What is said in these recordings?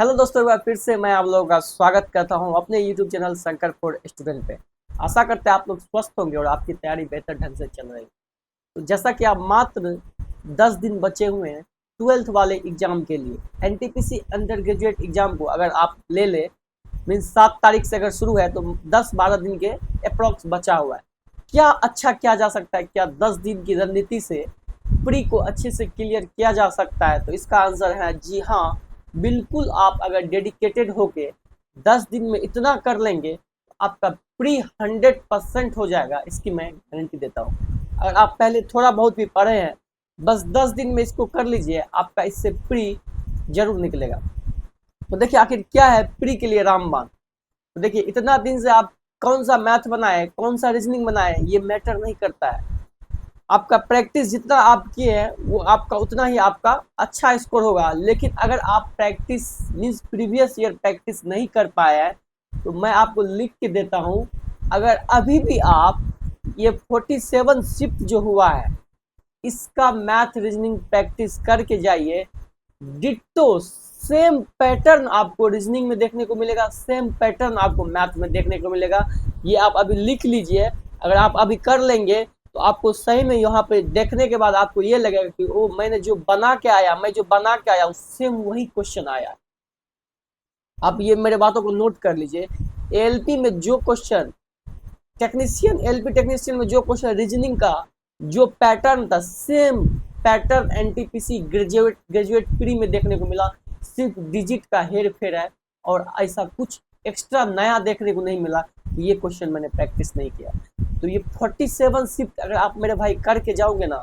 Hello दोस्तों, एक बार फिर से मैं आप लोगों का स्वागत करता हूं अपने YouTube channel Shankar for student पे। आशा करते हैं आप लोग स्वस्थ होंगे और आपकी तैयारी बेहतर ढंग से चल रही है। तो जैसा कि आप मात्र 10 दिन बचे हुए हैं 12th वाले एग्जाम के लिए, एनटीपीसी अंडर ग्रेजुएट एग्जाम को अगर आप ले ले मीन्स 7 तारीख से अगर शुरू है तो 10-12 दिन के अप्रॉक्स बचा हुआ है। क्या अच्छा किया जा सकता है? क्या 10 दिन की रणनीति से प्री को अच्छे से क्लियर किया जा सकता है? तो इसका आंसर है जी हाँ, बिल्कुल। आप अगर डेडिकेटेड होके 10 दिन में इतना कर लेंगे तो आपका प्री 100% हो जाएगा, इसकी मैं गारंटी देता हूँ। अगर आप पहले थोड़ा बहुत भी पढ़े हैं, बस 10 दिन में इसको कर लीजिए, आपका इससे प्री जरूर निकलेगा। तो देखिए आखिर क्या है प्री के लिए रामबाण। तो देखिए इतना दिन से आप कौन सा मैथ बनाए, कौन सा रीजनिंग बनाए, ये मैटर नहीं करता है। आपका प्रैक्टिस जितना आप किए हैं वो आपका उतना ही आपका अच्छा स्कोर होगा। लेकिन अगर आप practice means previous year practice नहीं कर पाए हैं तो मैं आपको लिख के देता हूँ, अगर अभी भी आप ये 47 शिफ्ट जो हुआ है इसका मैथ रीजनिंग प्रैक्टिस करके जाइए, डिट्टो सेम पैटर्न आपको रीजनिंग में देखने को मिलेगा, सेम पैटर्न आपको मैथ में देखने को मिलेगा। ये आप अभी लिख लीजिए। अगर आप अभी कर लेंगे तो आपको सही में यहाँ पे देखने के बाद आपको ये लगेगा कि ओ मैंने जो बना के आया, मैं जो बना के आया सेम वही क्वेश्चन आया। आप ये मेरे बातों को नोट कर लीजिए। एलपी में जो क्वेश्चन टेक्नीशियन, एलपी टेक्नीशियन में जो क्वेश्चन रीजनिंग का जो पैटर्न था, same pattern NTPC graduate pre में देखने को मिला। सिर्फ डिजिट का हेर फेर है और ऐसा कुछ एक्स्ट्रा नया देखने को नहीं मिला। ये क्वेश्चन मैंने प्रैक्टिस नहीं किया। तो ये 47 शिफ्ट अगर आप मेरे भाई करके जाओगे ना,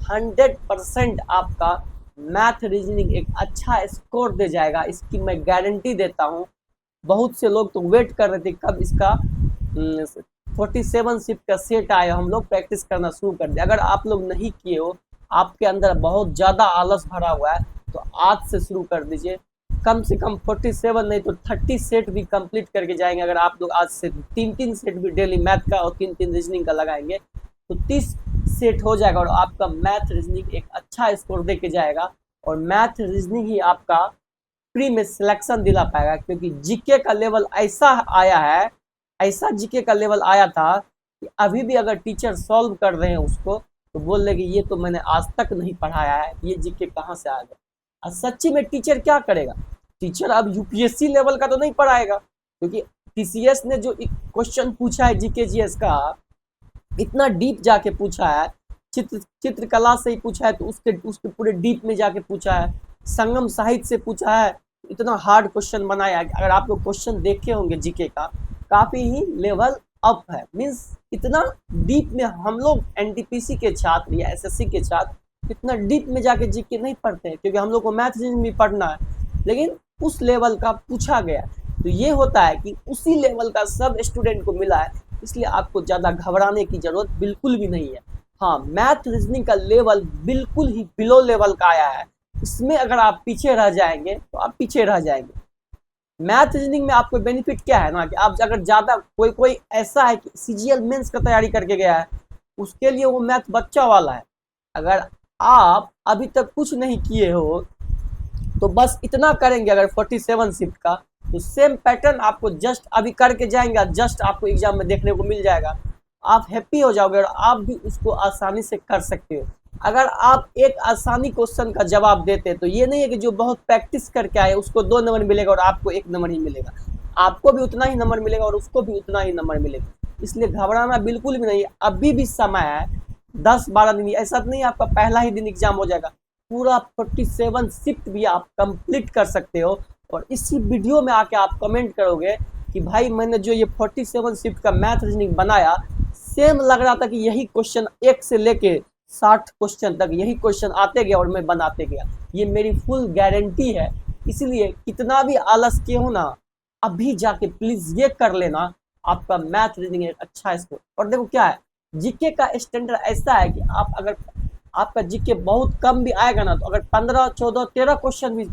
100% आपका मैथ रीजनिंग एक अच्छा स्कोर दे जाएगा, इसकी मैं गारंटी देता हूँ। बहुत से लोग तो वेट कर रहे थे कब इसका 47 शिफ्ट का सेट आए, हम लोग प्रैक्टिस करना शुरू कर दिया। अगर आप लोग नहीं किए हो, आपके अंदर बहुत ज़्यादा आलस भरा हुआ है, तो आज से शुरू कर दीजिए। कम से कम 47 नहीं तो 30 सेट भी कंप्लीट करके जाएंगे। अगर आप लोग आज से 3-3 सेट भी डेली मैथ का और 3-3 रीजनिंग का लगाएंगे तो 30 सेट हो जाएगा और आपका मैथ रीजनिंग एक अच्छा स्कोर दे के जाएगा। और मैथ रीजनिंग ही आपका प्री में सिलेक्शन दिला पाएगा, क्योंकि जीके का लेवल ऐसा आया है, ऐसा जीके का लेवल आया था कि अभी भी अगर टीचर सॉल्व कर रहे हैं उसको तो बोल रहे कि ये तो मैंने आज तक नहीं पढ़ाया है, ये जीके कहाँ से आ गया। और सच्ची में टीचर क्या करेगा? टीचर अब यूपीएससी लेवल का तो नहीं पढ़ाएगा, क्योंकि टीसीएस ने जो क्वेश्चन पूछा है जीके जीएस का, इतना डीप जाके पूछा है, चित्रकला से ही पूछा है तो उसके पूरे डीप में जाके पूछा है, संगम साहित्य से पूछा है, इतना हार्ड क्वेश्चन बनाया है। अगर आप लोग क्वेश्चन देखे होंगे जीके का, काफी ही लेवल अप है। मीन्स इतना डीप में हम लोग एनटीपीसी के छात्र या एसएससी के छात्र इतना डीप में जाके जीके नहीं पढ़ते हैं, क्योंकि हम लोग को मैथ रीजनिंग भी पढ़ना है, लेकिन उस लेवल का पूछा गया। तो ये होता है कि उसी लेवल का सब स्टूडेंट को मिला है, इसलिए आपको ज़्यादा घबराने की जरूरत बिल्कुल भी नहीं है। हाँ, मैथ रीजनिंग का लेवल बिल्कुल ही बिलो लेवल का आया है, इसमें अगर आप पीछे रह जाएंगे तो आप पीछे रह जाएंगे। मैथ रीजनिंग में आपको बेनिफिट क्या है ना, कि आप अगर ज़्यादा कोई ऐसा है कि सीजीएल मेंस का तैयारी करके गया है, उसके लिए वो मैथ बच्चा वाला है। अगर आप अभी तक कुछ नहीं किए हो तो बस इतना करेंगे, अगर 47 शिफ्ट का, तो सेम पैटर्न आपको जस्ट अभी करके जाएंगे, जस्ट आपको एग्जाम में देखने को मिल जाएगा। आप हैप्पी हो जाओगे और आप भी उसको आसानी से कर सकते हो। अगर आप एक आसानी क्वेश्चन का जवाब देते तो ये नहीं है कि जो बहुत प्रैक्टिस करके आए उसको 2 नंबर मिलेगा और आपको 1 नंबर ही मिलेगा, आपको भी उतना ही नंबर मिलेगा और उसको भी उतना ही नंबर मिलेगा। इसलिए घबराना बिल्कुल भी नहीं, अभी भी समय है। 10-12 दिन, ऐसा नहीं आपका पहला ही दिन एग्जाम हो जाएगा। पूरा 47 शिफ्ट भी आप कंप्लीट कर सकते हो। और इसी वीडियो में आके आप कमेंट करोगे कि भाई मैंने जो ये 47 शिफ्ट का मैथ रीजनिंग बनाया, सेम लग रहा था कि यही क्वेश्चन 1 से लेके 60 क्वेश्चन तक यही क्वेश्चन आते गया और मैं बनाते गया। ये मेरी फुल गारंटी है। इसलिए कितना भी आलस किए हो ना, अभी जाके प्लीज ये कर लेना, आपका मैथ रीजनिंग एक अच्छा स्कोर। और देखो क्या है, जीके का स्टैंडर्ड ऐसा है कि आप अगर आपका जीके बहुत कम भी आएगा ना, तो अगर 15, 14, 13 क्वेश्चन भी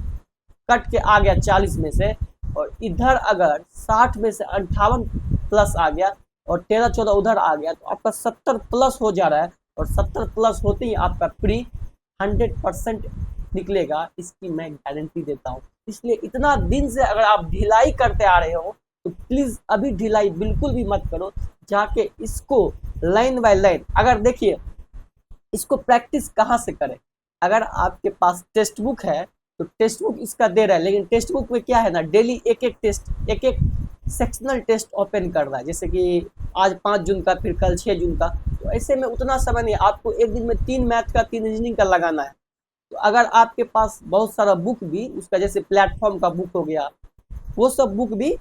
कट के आ गया 40 में से, और इधर अगर 60 में से 58 प्लस आ गया और 13-14 उधर आ गया, तो आपका 70 प्लस हो जा रहा है। और 70 प्लस होते ही आपका प्री 100% निकलेगा, इसकी मैं गारंटी देता हूँ। इसलिए इतना दिन से अगर आप ढिलाई करते आ रहे हो तो प्लीज अभी ढिलाई बिल्कुल भी मत करो, जाके इसको लाइन बाय लाइन, अगर देखिए इसको प्रैक्टिस कहाँ से करें। अगर आपके पास टेक्स्ट बुक है तो टेक्स्ट बुक इसका दे रहा है, लेकिन टेक्स्ट बुक में क्या है ना, डेली एक एक टेस्ट, एक एक सेक्शनल टेस्ट ओपन कर रहा है, जैसे कि आज 5 जून का, फिर कल 6 जून का। तो ऐसे में उतना समय नहीं, आपको एक दिन में 3 मैथ का 3 रीजनिंग का लगाना है। तो अगर आपके पास बहुत सारा बुक भी उसका, जैसे प्लेटफॉर्म का बुक हो गया, वो सब बुक भी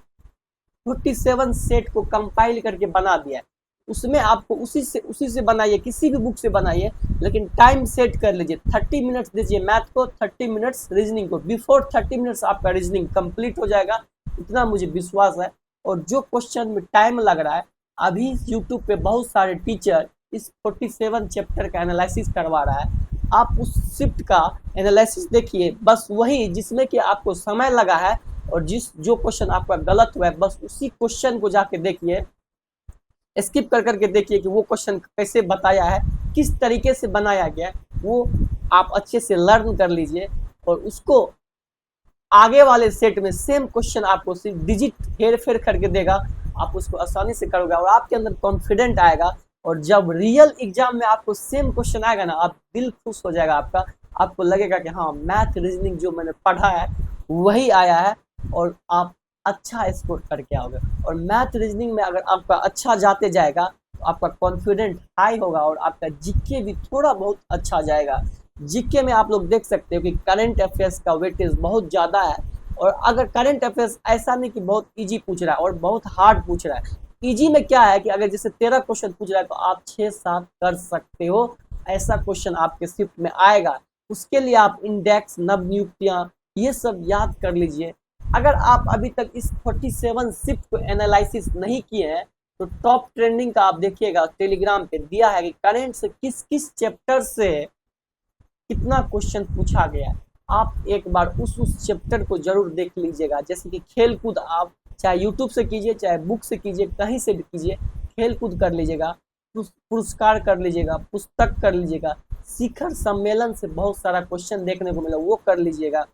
47 सेट को कंपाइल करके बना दिया है। उसमें आपको उसी से बनाइए, किसी भी बुक से बनाइए, लेकिन टाइम सेट कर लीजिए, 30 मिनट्स दीजिए मैथ को, 30 मिनट्स रीजनिंग को। बिफोर 30 मिनट्स आपका रीजनिंग कंप्लीट हो जाएगा, इतना मुझे विश्वास है। और जो क्वेश्चन में टाइम लग रहा है, अभी यूट्यूब पे बहुत सारे टीचर इस 47 चैप्टर का एनालिसिस करवा रहा है, आप उस शिफ्ट का एनालिसिस देखिए, बस वही जिसमें कि आपको समय लगा है और जो क्वेश्चन आपका गलत हुआ है, बस उसी क्वेश्चन को जाके देखिए, स्किप कर करके देखिए कि वो क्वेश्चन कैसे बताया है, किस तरीके से बनाया गया है, वो आप अच्छे से लर्न कर लीजिए। और उसको आगे वाले सेट में सेम क्वेश्चन आपको सिर्फ डिजिट हेर फेर करके देगा, आप उसको आसानी से करोगे और आपके अंदर कॉन्फिडेंट आएगा। और जब रियल एग्जाम में आपको सेम क्वेश्चन आएगा ना, आप दिल खुश हो जाएगा आपका, आपको लगेगा कि हाँ, मैथ रीजनिंग जो मैंने पढ़ा है वही आया है, और आप अच्छा स्कोर करके आओगे। और मैथ रीजनिंग में अगर आपका अच्छा जाते जाएगा तो आपका कॉन्फिडेंट हाई होगा और आपका जीके भी थोड़ा बहुत अच्छा जाएगा। जीके में आप लोग देख सकते हो कि करंट अफेयर्स का वेटेज बहुत ज़्यादा है। और अगर करंट अफेयर्स ऐसा नहीं कि बहुत इजी पूछ रहा है और बहुत हार्ड पूछ रहा है, इजी में क्या है कि अगर जैसे 13 क्वेश्चन पूछ रहा है तो आप 6-7 कर सकते हो, ऐसा क्वेश्चन आपके शिफ्ट में आएगा। उसके लिए आप इंडेक्स, नव नियुक्तियाँ, ये सब याद कर लीजिए। अगर आप अभी तक इस 47 शिफ्ट को एनालिसिस नहीं किए हैं तो टॉप ट्रेंडिंग का आप देखिएगा, टेलीग्राम पे दिया है कि करंट से किस किस चैप्टर से कितना क्वेश्चन पूछा गया है। आप एक बार उस चैप्टर को जरूर देख लीजिएगा। जैसे कि खेल कूद, आप चाहे यूट्यूब से कीजिए, चाहे बुक से कीजिए, कहीं से भी कीजिए, खेल कूद कर लीजिएगा, पुरस्कार कर लीजिएगा, पुस्तक कर लीजिएगा, शिखर सम्मेलन से बहुत सारा क्वेश्चन देखने को मिला, वो कर लीजिएगा।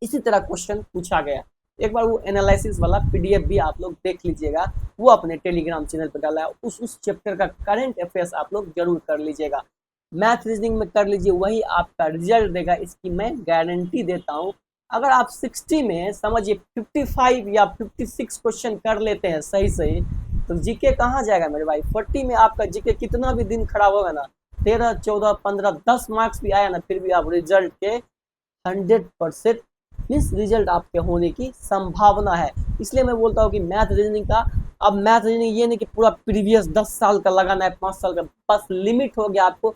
इसी तरह क्वेश्चन पूछा गया, एक बार वो एनालिसिस वाला पीडीएफ भी आप लोग देख लीजिएगा, वो अपने टेलीग्राम चैनल पर डाला है। उस चैप्टर का करंट अफेयर्स आप लोग जरूर कर लीजिएगा। मैथ रीजनिंग में कर लीजिए, वही आपका रिजल्ट देगा, इसकी मैं गारंटी देता हूँ। अगर आप 60 में समझिए 55 या 56 क्वेश्चन कर लेते हैं सही सही, तो जीके कहाँ जाएगा मेरे भाई। 40 में आपका जीके कितना भी दिन खराब होगा ना, 13, 14, 15, 10 मार्क्स भी आया ना, फिर भी आप रिजल्ट के 100% मीन्स रिजल्ट आपके होने की संभावना है। इसलिए मैं बोलता हूँ कि मैथ रीजनिंग का, अब मैथ रीजनिंग ये नहीं कि पूरा प्रीवियस 10 साल का लगाना है, 5 साल का, बस लिमिट हो गया आपको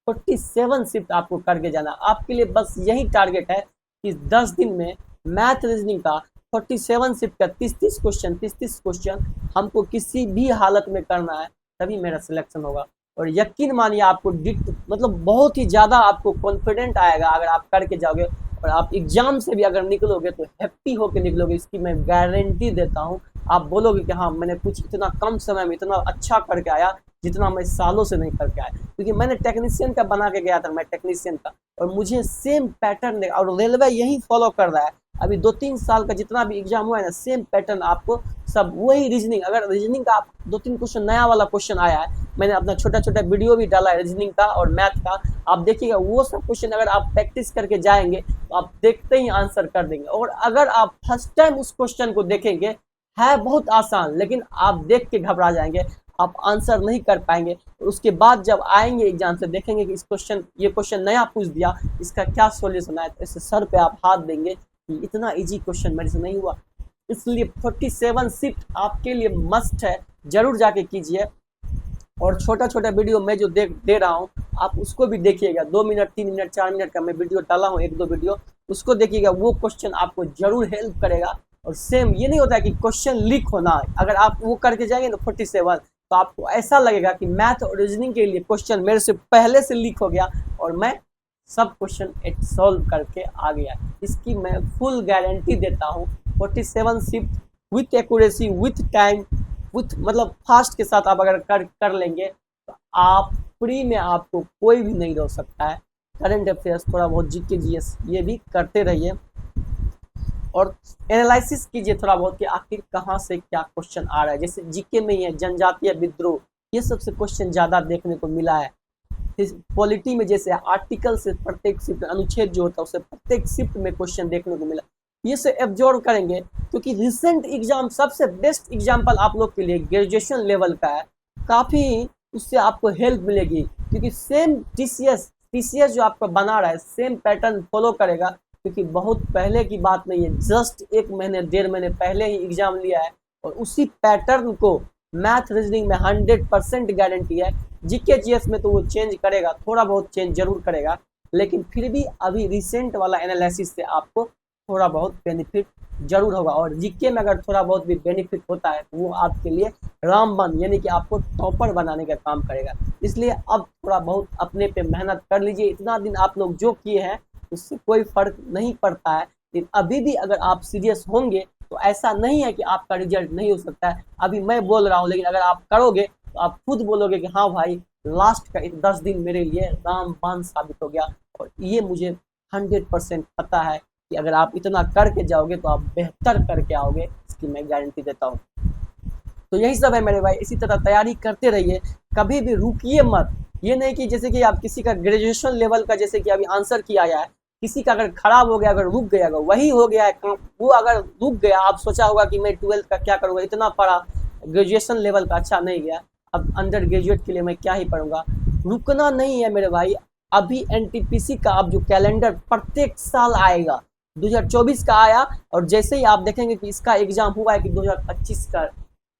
47 शिफ्ट आपको करके जाना। आपके लिए बस यही टारगेट है कि 10 दिन में मैथ रीजनिंग का 47 शिफ्ट का 30-30 क्वेश्चन, 30-30 क्वेश्चन हमको किसी भी हालत में करना है, तभी मेरा सिलेक्शन होगा। और यकीन मानिए आपको मतलब बहुत ही ज़्यादा आपको कॉन्फिडेंट आएगा अगर आप करके जाओगे, और आप एग्जाम से भी अगर निकलोगे तो हैप्पी होकर निकलोगे, इसकी मैं गारंटी देता हूँ। आप बोलोगे कि हाँ, मैंने कुछ इतना कम समय में इतना अच्छा करके आया जितना मैं सालों से नहीं करके आया, क्योंकि मैंने टेक्नीशियन का बना के गया था, मैं टेक्नीशियन का, और मुझे सेम पैटर्न, और रेलवे यही फॉलो कर रहा है। अभी 2-3 साल का जितना भी एग्जाम हुआ है ना, सेम पैटर्न आपको सब वही रीजनिंग, अगर रीजनिंग का आप 2-3 क्वेश्चन नया वाला क्वेश्चन आया है, मैंने अपना छोटा छोटा वीडियो भी डाला है रीजनिंग का और मैथ का, आप देखिएगा वो सब क्वेश्चन अगर आप प्रैक्टिस करके जाएंगे तो आप देखते ही आंसर कर देंगे। और अगर आप फर्स्ट टाइम उस क्वेश्चन को देखेंगे, है बहुत आसान, लेकिन आप देख के घबरा जाएंगे, आप आंसर नहीं कर पाएंगे। और उसके बाद जब आएंगे एग्जाम से, देखेंगे कि ये क्वेश्चन नया पूछ दिया, इसका क्या सॉल्यूशन है, तो इससे सर पे आप हाथ देंगे कि इतना इजी क्वेश्चन मेरे से नहीं हुआ। इसलिए 47 शिफ्ट आपके लिए मस्ट है, जरूर जाके कीजिए। और छोटा छोटा वीडियो मैं जो दे रहा हूँ, आप उसको भी देखिएगा, 2 मिनट, 3 मिनट, 4 मिनट का मैं वीडियो डाला हूँ, 1-2 वीडियो, उसको देखिएगा, वो क्वेश्चन आपको जरूर हेल्प करेगा। और सेम ये नहीं होता है कि क्वेश्चन लीक होना, अगर आप वो करके जाएंगे ना 47, तो आपको ऐसा लगेगा कि मैथ और रीजनिंग के लिए क्वेश्चन मेरे से पहले से लीक हो गया और मैं सब क्वेश्चन सॉल्व करके आ गया। इसकी मैं फुल गारंटी देता हूँ। 47 shift with accuracy, with time, with मतलब फास्ट के साथ आप अगर कर लेंगे तो आप फ्री में, आपको कोई भी नहीं रोक सकता है। करंट अफेयर्स, थोड़ा बहुत जीके जीएस ये भी करते रहिए। और एनालिसिस कीजिए थोड़ा बहुत कि आखिर कहाँ से क्या क्वेश्चन आ रहा है। जैसे जीके में ही है जनजातीय विद्रोह, ये सबसे क्वेश्चन ज़्यादा देखने को मिला है। पॉलिटी में जैसे आर्टिकल से प्रत्येक शिफ्ट अनुच्छेद जो होता है उससे प्रत्येक शिफ्ट में क्वेश्चन देखने को मिला, ये से एब्जॉर्व करेंगे क्योंकि रिसेंट एग्जाम सबसे बेस्ट एग्जाम्पल आप लोग के लिए ग्रेजुएशन लेवल का है, काफ़ी उससे आपको हेल्प मिलेगी क्योंकि सेम टीसीएस जो आपका बना रहा है सेम पैटर्न फॉलो करेगा, क्योंकि बहुत पहले की बात नहीं है, जस्ट 1 महीने 1.5 महीने पहले ही एग्जाम लिया है और उसी पैटर्न को मैथ रीजनिंग में 100% गारंटी है। जीके जीएस में तो वो चेंज करेगा, थोड़ा बहुत चेंज जरूर करेगा, लेकिन फिर भी अभी रिसेंट वाला एनालिसिस से आपको थोड़ा बहुत बेनिफिट जरूर होगा। और जीके में अगर थोड़ा बहुत भी बेनिफिट होता है तो वो आपके लिए रामबाण यानी कि आपको टॉपर बनाने का काम करेगा। इसलिए अब थोड़ा बहुत अपने पे मेहनत कर लीजिए। इतना दिन आप लोग जो किए हैं उससे कोई फर्क नहीं पड़ता है, लेकिन अभी भी अगर आप सीरियस होंगे तो ऐसा नहीं है कि आपका रिजल्ट नहीं हो सकता है। अभी मैं बोल रहा हूँ, लेकिन अगर आप करोगे तो आप खुद बोलोगे कि हाँ भाई लास्ट का 10 दिन मेरे लिए रामबाण साबित हो गया। और ये मुझे 100% पता है कि अगर आप इतना करके जाओगे तो आप बेहतर करके आओगे, इसकी मैं गारंटी देता हूँ। तो यही सब है मेरे भाई, इसी तरह तैयारी करते रहिए, कभी भी रुकिए मत। ये नहीं कि जैसे कि आप किसी का ग्रेजुएशन लेवल का जैसे कि अभी आंसर किया गया है, किसी का अगर खराब हो गया, अगर रुक गया, अगर वही हो गया है वो अगर रुक गया, आप सोचा होगा कि मैं 12th का क्या करूँगा, इतना पढ़ा ग्रेजुएशन लेवल का अच्छा नहीं गया, अब अंडर ग्रेजुएट के लिए मैं क्या ही पढ़ूंगा। रुकना नहीं है मेरे भाई। अभी एनटीपीसी का अब जो कैलेंडर प्रत्येक साल आएगा, 2024 का आया और जैसे ही आप देखेंगे कि इसका एग्जाम हुआ है कि 2025 का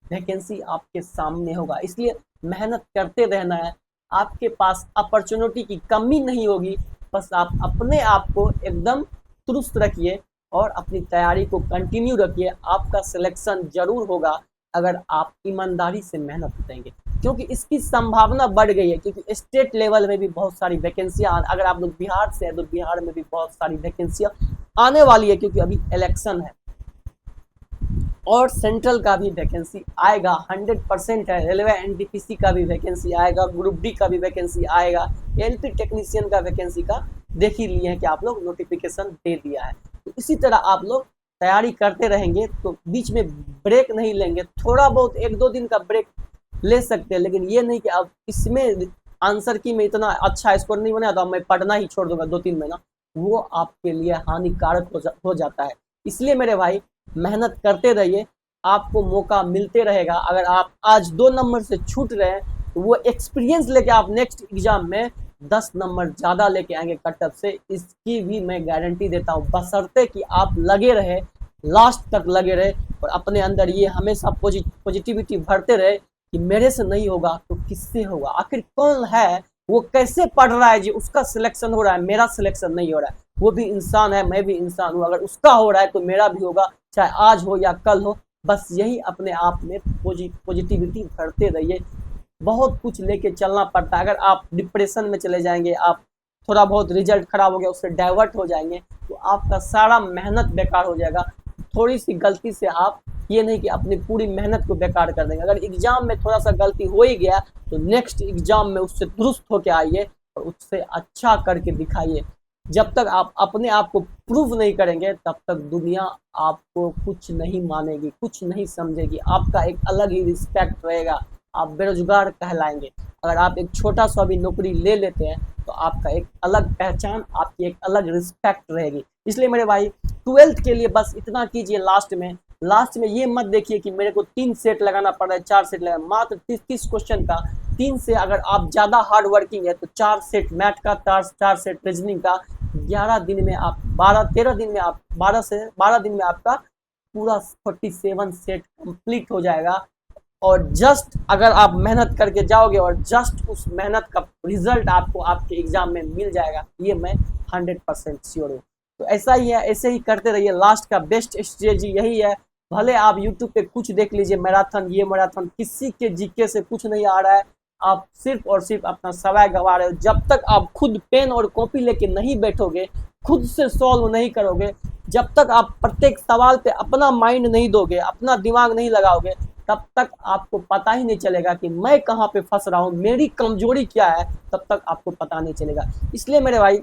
वैकेंसी आपके सामने होगा। इसलिए मेहनत करते रहना है, आपके पास अपॉर्चुनिटी की कमी नहीं होगी। बस आप अपने आप को एकदम दुरुस्त रखिए और अपनी तैयारी को कंटिन्यू रखिए, आपका सिलेक्शन जरूर होगा अगर आप ईमानदारी से मेहनत करेंगे, क्योंकि इसकी संभावना बढ़ गई है। क्योंकि स्टेट लेवल में भी बहुत सारी वैकेंसियां, अगर आप लोग बिहार से हैं तो बिहार में भी बहुत सारी वैकेंसियां आने वाली है क्योंकि अभी इलेक्शन है। और सेंट्रल का भी वैकेंसी आएगा, 100% है। रेलवे एनटीपीसी का भी वैकेंसी आएगा, ग्रुप डी का भी वैकेंसी आएगा, एलपी टेक्नीशियन का वैकेंसी का देख ही लिए हैं कि आप लोग नोटिफिकेशन दे दिया है। तो इसी तरह आप लोग तैयारी करते रहेंगे तो बीच में ब्रेक नहीं लेंगे, थोड़ा बहुत 1-2 दिन का ब्रेक ले सकते हैं, लेकिन ये नहीं कि अब इसमें आंसर की में इतना अच्छा स्कोर नहीं बना तो मैं पढ़ना ही छोड़ दूंगा 2-3 महीना, वो आपके लिए हानिकारक हो जाता है। इसलिए मेरे भाई मेहनत करते रहिए, आपको मौका मिलते रहेगा। अगर आप आज 2 नंबर से छूट रहे हैं तो वो एक्सपीरियंस लेके आप नेक्स्ट एग्जाम में 10 नंबर ज़्यादा लेके आएंगे कट ऑफ से, इसकी भी मैं गारंटी देता हूँ, बशर्ते कि आप लगे रहे, लास्ट तक लगे रहे और अपने अंदर ये हमेशा पॉजिटिविटी भरते रहे कि मेरे से नहीं होगा तो किससे होगा। आखिर कौन है वो, कैसे पढ़ रहा है जी, उसका सिलेक्शन हो रहा है, मेरा सिलेक्शन नहीं हो रहा है। वो भी इंसान है, मैं भी इंसान हूँ, अगर उसका हो रहा है तो मेरा भी होगा, चाहे आज हो या कल हो। बस यही अपने आप में पॉजिटिविटी भरते रहिए। बहुत कुछ लेके चलना पड़ता है। अगर आप डिप्रेशन में चले जाएंगे, आप थोड़ा बहुत रिजल्ट खराब हो गया उससे डाइवर्ट हो जाएंगे तो आपका सारा मेहनत बेकार हो जाएगा। थोड़ी सी गलती से आप ये नहीं कि अपनी पूरी मेहनत को बेकार कर देंगे। अगर एग्जाम में थोड़ा सा गलती हो ही गया तो नेक्स्ट एग्जाम में उससे दुरुस्त होके आइए और उससे अच्छा करके दिखाइए। जब तक आप अपने आप को प्रूव नहीं करेंगे तब तक दुनिया आपको कुछ नहीं मानेगी, कुछ नहीं समझेगी, आपका एक अलग ही रिस्पेक्ट रहेगा, आप बेरोजगार कहलाएंगे। अगर आप एक छोटा सा भी नौकरी ले लेते हैं तो आपका एक अलग पहचान, आपकी एक अलग रिस्पेक्ट रहेगी। इसलिए मेरे भाई 12th के लिए बस इतना कीजिए। लास्ट में ये मत देखिए कि मेरे को 3 सेट लगाना पड़ रहा है, 4 सेट लगाना, मात्र 30 क्वेश्चन का 3 से, अगर आप ज़्यादा हार्ड वर्किंग है तो 4 सेट मैथ का, 4 सेट रीजनिंग का, 11 दिन में आप 12-13 दिन में आप 12 दिन में आपका पूरा 47 सेट कंप्लीट हो जाएगा। और जस्ट अगर आप मेहनत करके जाओगे और जस्ट उस मेहनत का रिजल्ट आपको आपके एग्जाम में मिल जाएगा, ये मैं 100% श्योर हूँ। तो ऐसा ही है, ऐसे ही करते रहिए। लास्ट का बेस्ट स्ट्रेटजी यही है। भले आप यूट्यूब पे कुछ देख लीजिए, मैराथन, ये मैराथन, किसी के जीके से कुछ नहीं आ रहा है, आप सिर्फ और सिर्फ अपना समय गंवा रहे हो। जब तक आप खुद पेन और कॉपी लेके नहीं बैठोगे, खुद से सॉल्व नहीं करोगे, जब तक आप प्रत्येक सवाल पे अपना माइंड नहीं दोगे, अपना दिमाग नहीं लगाओगे, तब तक आपको पता ही नहीं चलेगा कि मैं कहाँ पे फंस रहा हूँ, मेरी कमजोरी क्या है, तब तक आपको पता नहीं चलेगा। इसलिए मेरे भाई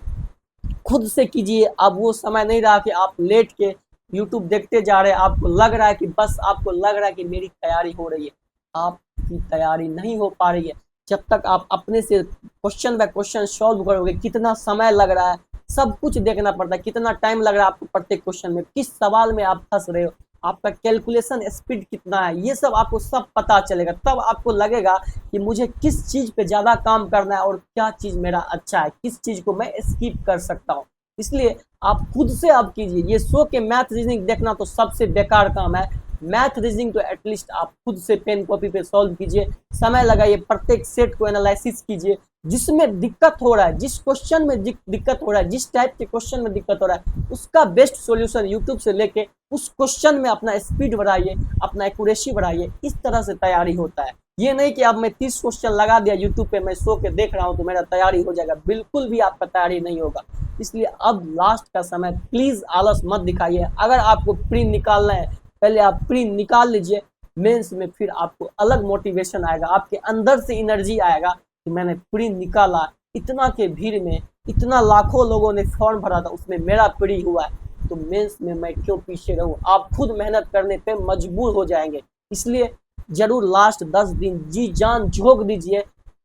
खुद से कीजिए। अब वो समय नहीं रहा कि आप लेट के यूट्यूब देखते जा रहे हैं, आपको लग रहा है कि बस आपको लग रहा है कि मेरी तैयारी हो रही है, आपकी तैयारी नहीं हो पा रही है। जब तक आप अपने से क्वेश्चन बाय क्वेश्चन सॉल्व करोगे, कितना समय लग रहा है सब कुछ देखना पड़ता है, कितना टाइम लग रहा है आपको प्रत्येक क्वेश्चन में, किस सवाल में आप फंस रहे हो, आपका कैलकुलेशन स्पीड कितना है, ये सब आपको सब पता चलेगा। तब आपको लगेगा कि मुझे किस चीज पे ज्यादा काम करना है और क्या चीज मेरा अच्छा है, किस चीज को मैं स्किप कर सकता हूँ। इसलिए आप खुद से आप कीजिए। ये सो के मैथ रीजनिंग देखना तो सबसे बेकार काम है। मैथ रीजनिंग तो एटलीस्ट आप खुद से पेन कॉपी पे सॉल्व कीजिए, समय लगाइए, प्रत्येक सेट को एनालिसिस कीजिए, जिसमें दिक्कत हो रहा है, जिस क्वेश्चन में दिक्कत हो रहा है, जिस टाइप के क्वेश्चन में दिक्कत हो रहा है, उसका बेस्ट सॉल्यूशन यूट्यूब से लेके उस क्वेश्चन में अपना स्पीड बढ़ाइए, अपना एक्यूरेसी बढ़ाइए। इस तरह से तैयारी होता है। ये नहीं कि अब मैं 30 क्वेश्चन लगा दिया यूट्यूब पे, मैं सो के देख रहा हूँ तो मेरा तैयारी हो जाएगा, बिल्कुल भी आपका तैयारी नहीं होगा। इसलिए अब लास्ट का समय, प्लीज आलस मत दिखाइए। अगर आपको प्री निकालना है, पहले आप प्री निकाल लीजिए, मेंस में फिर आपको अलग मोटिवेशन आएगा, आपके अंदर से एनर्जी आएगा कि मैंने प्री निकाला, इतना के भीड़ में इतना लाखों लोगों ने फॉर्म भरा था, उसमें मेरा प्री हुआ है, तो मेंस में मैं क्यों पीछे रहूं। आप खुद मेहनत करने पे मजबूर हो जाएंगे। इसलिए जरूर लास्ट 10 दिन जी जान झोंक दीजिए,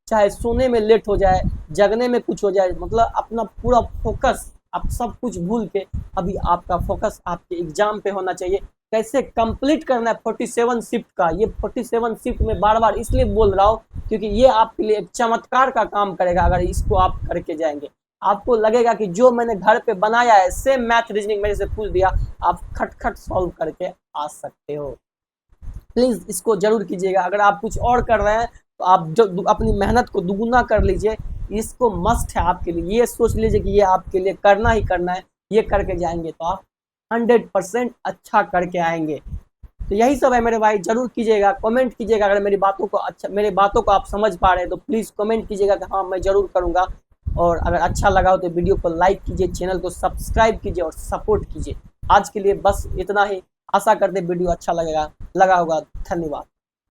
चाहे सोने में लेट हो जाए, जगने में कुछ हो जाए, मतलब अपना पूरा फोकस, आप सब कुछ भूल के अभी आपका फोकस आपके एग्जाम पे होना चाहिए। कैसे कंप्लीट करना है 47 शिफ्ट का, ये 47 शिफ्ट में बार बार इसलिए बोल रहा हूँ क्योंकि ये आपके लिए एक चमत्कार का काम करेगा। अगर इसको आप करके जाएंगे, आपको लगेगा कि जो मैंने घर पे बनाया है सेम मैथ रीजनिंग मेरे से पूछ दिया, आप खटखट सॉल्व करके आ सकते हो। प्लीज इसको जरूर कीजिएगा। अगर आप कुछ और कर रहे हैं तो आप जो अपनी मेहनत को दुगुना कर लीजिए, इसको मस्ट है आपके लिए। ये सोच लीजिए कि ये आपके लिए करना ही करना है, ये करके जाएंगे तो आप 100% अच्छा करके आएंगे। तो यही सब है मेरे भाई, जरूर कीजिएगा, कमेंट कीजिएगा। अगर मेरी बातों को मेरी बातों को आप समझ पा रहे हैं तो प्लीज़ कमेंट कीजिएगा कि हाँ मैं जरूर करूँगा। और अगर अच्छा लगा हो तो वीडियो को लाइक कीजिए, चैनल को सब्सक्राइब कीजिए और सपोर्ट कीजिए। आज के लिए बस इतना ही। आशा करते वीडियो अच्छा लगा होगा। धन्यवाद।